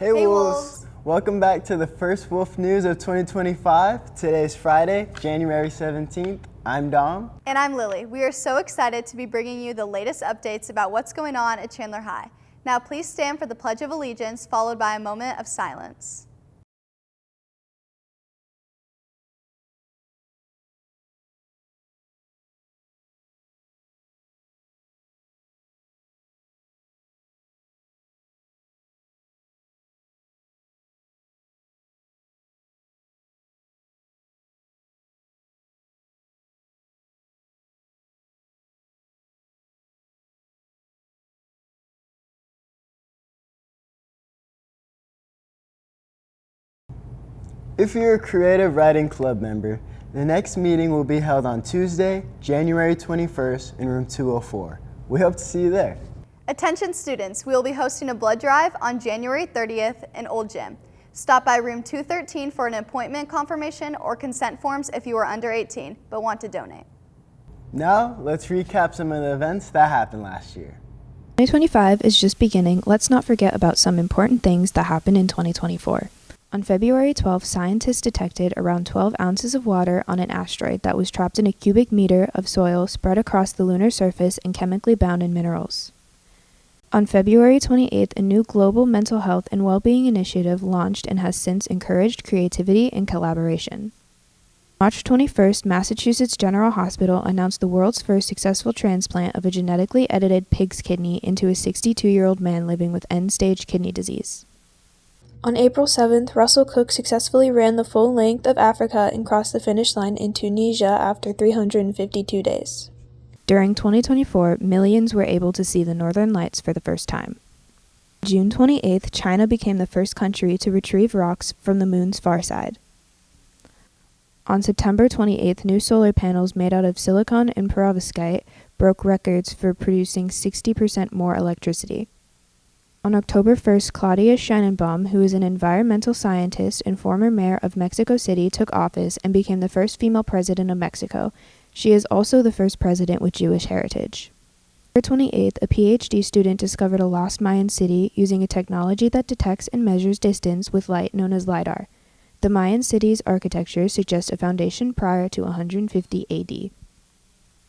Hey Wolves! Welcome back to the first Wolf News of 2025. Today is Friday, January 17th. I'm Dom. And I'm Lily. We are so excited to be bringing you the latest updates about what's going on at Chandler High. Now please stand for the Pledge of Allegiance, followed by a moment of silence. If you're a Creative Writing Club member, the next meeting will be held on Tuesday, January 21st in room 204. We hope to see you there. Attention students, we will be hosting a blood drive on January 30th in Old Gym. Stop by room 213 for an appointment confirmation or consent forms if you are under 18 but want to donate. Now, let's recap some of the events that happened last year. 2025 is just beginning. Let's not forget about some important things that happened in 2024. On February 12, scientists detected around 12 ounces of water on an asteroid that was trapped in a cubic meter of soil spread across the lunar surface and chemically bound in minerals. On February 28th, a new global mental health and well-being initiative launched and has since encouraged creativity and collaboration. March 21st, Massachusetts General Hospital announced the world's first successful transplant of a genetically edited pig's kidney into a 62-year-old man living with end-stage kidney disease. On April 7th, Russell Cook successfully ran the full length of Africa and crossed the finish line in Tunisia after 352 days. During 2024, millions were able to see the Northern Lights for the first time. June 28th, China became the first country to retrieve rocks from the moon's far side. On September 28th, new solar panels made out of silicon and perovskite broke records for producing 60% more electricity. On October 1st, Claudia Sheinbaum, who is an environmental scientist and former mayor of Mexico City, took office and became the first female president of Mexico. She is also the first president with Jewish heritage. On October 28th, a PhD student discovered a lost Mayan city using a technology that detects and measures distance with light known as LiDAR. The Mayan city's architecture suggests a foundation prior to 150 AD.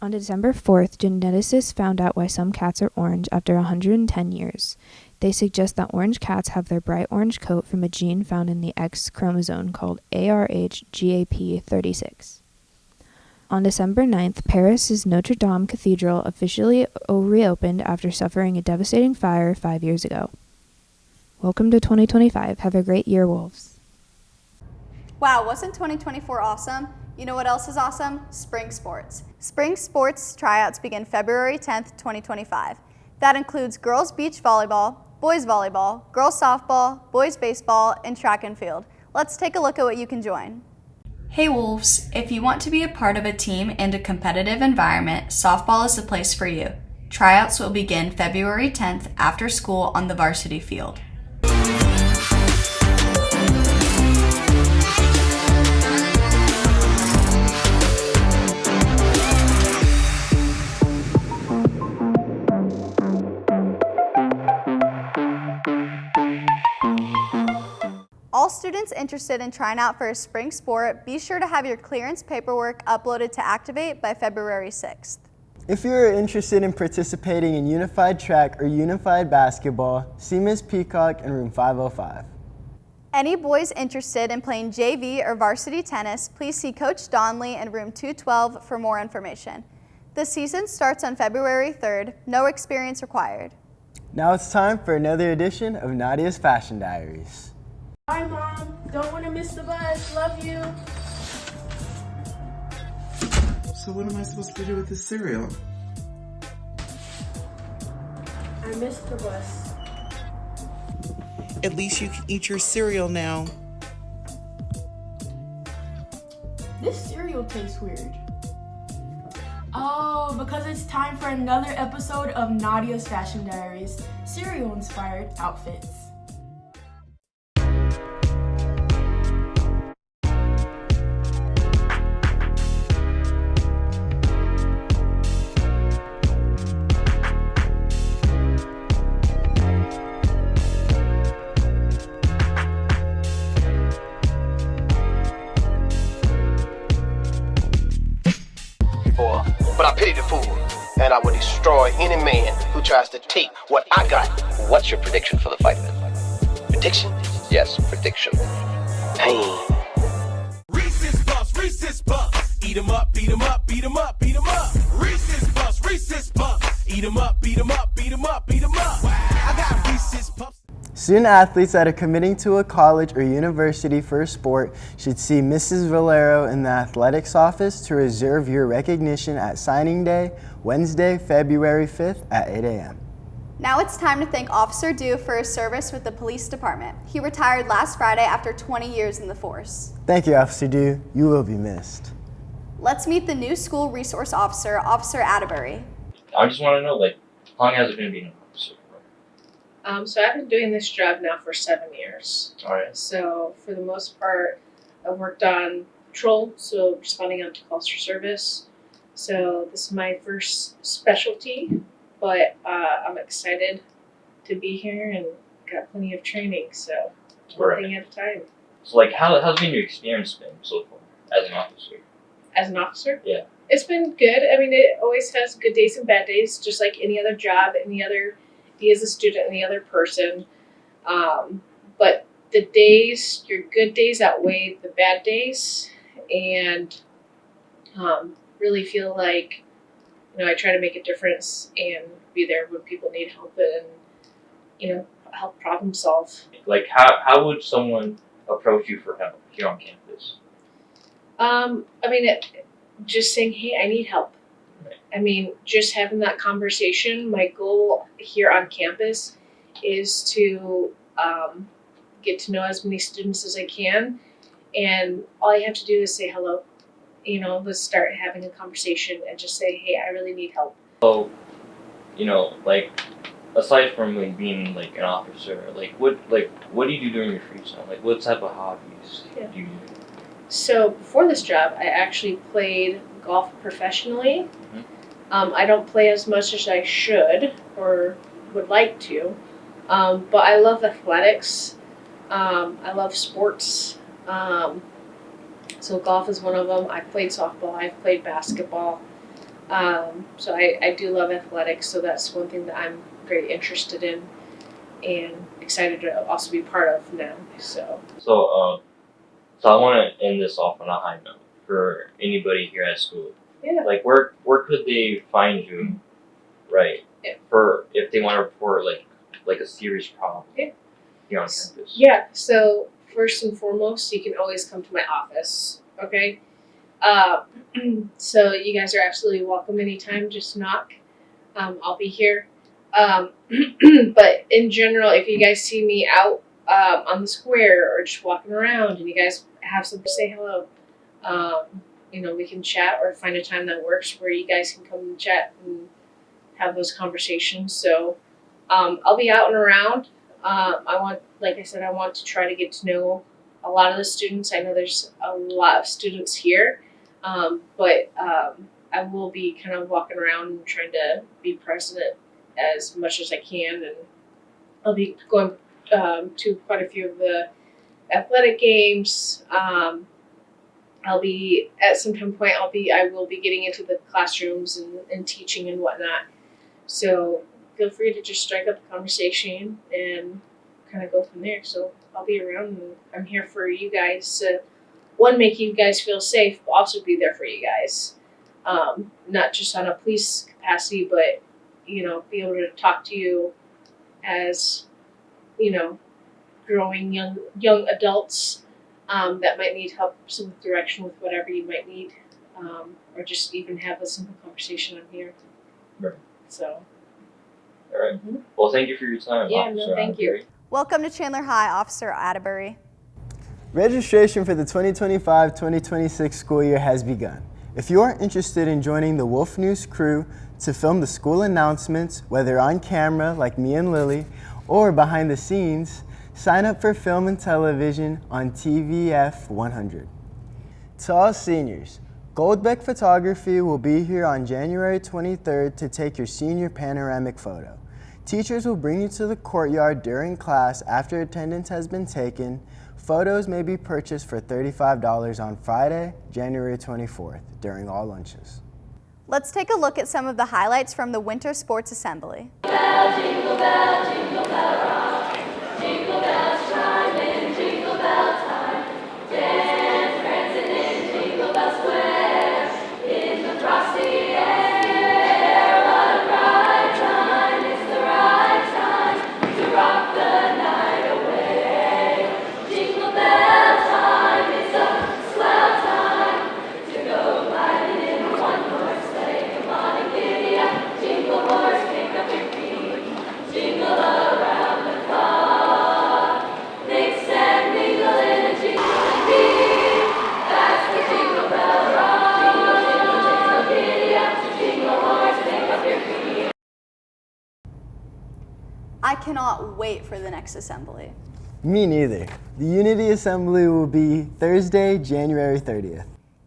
On December 4th, geneticists found out why some cats are orange after 110 years. They suggest that orange cats have their bright orange coat from a gene found in the X chromosome called ARHGAP36. On December 9th, Paris's Notre Dame Cathedral officially reopened after suffering a devastating fire 5 years ago. Welcome to 2025. Have a great year, Wolves. Wow, wasn't 2024 awesome? You know what else is awesome? Spring sports. Spring sports tryouts begin February 10th, 2025. That includes girls beach volleyball, boys volleyball, girls softball, boys baseball, and track and field. Let's take a look at what you can join. Hey Wolves, if you want to be a part of a team and a competitive environment, softball is the place for you. Tryouts will begin February 10th after school on the varsity field. All students interested in trying out for a spring sport, be sure to have your clearance paperwork uploaded to Activate by February 6th. If you are interested in participating in unified track or unified basketball, see Ms. Peacock in room 505. Any boys interested in playing JV or varsity tennis, please see Coach Donley in room 212 for more information. The season starts on February 3rd, no experience required. Now it's time for another edition of Nadia's Fashion Diaries. Bye, Mom. Don't want to miss the bus. Love you. So what am I supposed to do with this cereal? I missed the bus. At least you can eat your cereal now. This cereal tastes weird. Oh, because it's time for another episode of Nadia's Fashion Diaries, cereal-inspired outfits. destroy any man who tries to take what I got. What's your prediction for the fight then? Prediction? Yes, prediction. Pain. Reese's Puffs, eat 'em up, beat 'em up, beat 'em up, beat 'em up. Reese's Puffs, eat 'em up, beat 'em up, beat 'em up, beat 'em up. I got Reese's Puffs. Student athletes that are committing to a college or university for a sport should see Mrs. Valero in the athletics office to reserve your recognition at signing day, Wednesday, February 5th at 8 a.m. Now it's time to thank Officer Dew for his service with the police department. He retired last Friday after 20 years in the force. Thank you, Officer Dew. You will be missed. Let's meet the new school resource officer, Officer Atterbury. I just want to know, how long has it been being an officer? So I've been doing this job now for 7 years. All right. So for the most part, I've worked on patrol, so responding out to calls for service. So this is my first specialty, but I'm excited to be here and got plenty of training, so one thing at a time. So how's been your experience been so far as an officer? As an officer? Yeah. It's been good. I mean, it always has good days and bad days, just like any other job, any other, he is a student, any other person. But the days, your good days outweigh the bad days, and really feel like, I try to make a difference and be there when people need help and, help problem solve. How would someone approach you for help here on campus? Just saying, hey, I need help. Right. Just having that conversation. My goal here on campus is to get to know as many students as I can, and all I have to do is say hello. Let's start having a conversation and just say, hey, I really need help. So, aside from being an officer, what do you do during your free time? What type of hobbies do you do? So before this job, I actually played golf professionally. Mm-hmm. I don't play as much as I should or would like to, but I love athletics. I love sports. So golf is one of them. I played softball. I've played basketball. So I do love athletics. So that's one thing that I'm very interested in and excited to also be part of now. So I want to end this off on a high note for anybody here at school. Yeah. Where could they find you, right? Yeah. For if they want to report a serious problem. Yeah. Here on campus. Yeah. So first and foremost, you can always come to my office. Okay. So you guys are absolutely welcome anytime. Just knock. I'll be here. But in general, if you guys see me out on the square or just walking around and you guys have something to say hello, we can chat or find a time that works where you guys can come and chat and have those conversations. So I'll be out and around. Like I said, I want to try to get to know a lot of the students. I know there's a lot of students here, but I will be kind of walking around and trying to be present as much as I can, and I'll be going to quite a few of the athletic games. I'll be at some point. I will be getting into the classrooms and teaching and whatnot. So feel free to just strike up a conversation and kind of go from there. So I'll be around, and I'm here for you guys to, one, make you guys feel safe, but also be there for you guys. Not just on a police capacity, but be able to talk to you as growing young adults that might need help, some direction with whatever you might need, or just even have a simple conversation on here. Right. So. All right. Mm-hmm. Well, thank you for your time, Yeah, Officer no, thank you. Welcome to Chandler High, Officer Atterbury. Registration for the 2025-2026 school year has begun. If you are interested in joining the Wolf News crew to film the school announcements, whether on camera like me and Lily, or behind the scenes, sign up for film and television on TVF 100. To all seniors, Goldbeck Photography will be here on January 23rd to take your senior panoramic photo. Teachers will bring you to the courtyard during class after attendance has been taken. Photos may be purchased for $35 on Friday, January 24th, during all lunches. Let's take a look at some of the highlights from the Winter Sports Assembly. I cannot wait for the next assembly. Me neither. The Unity Assembly will be Thursday, January 30th.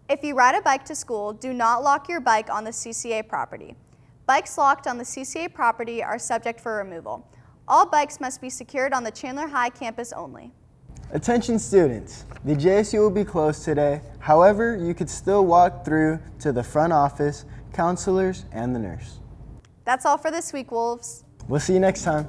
If you ride a bike to school, do not lock your bike on the CCA property. Bikes locked on the CCA property are subject for removal. All bikes must be secured on the Chandler High campus only. Attention students, the JSU will be closed today. However, you could still walk through to the front office, counselors, and the nurse. That's all for this week, Wolves. We'll see you next time.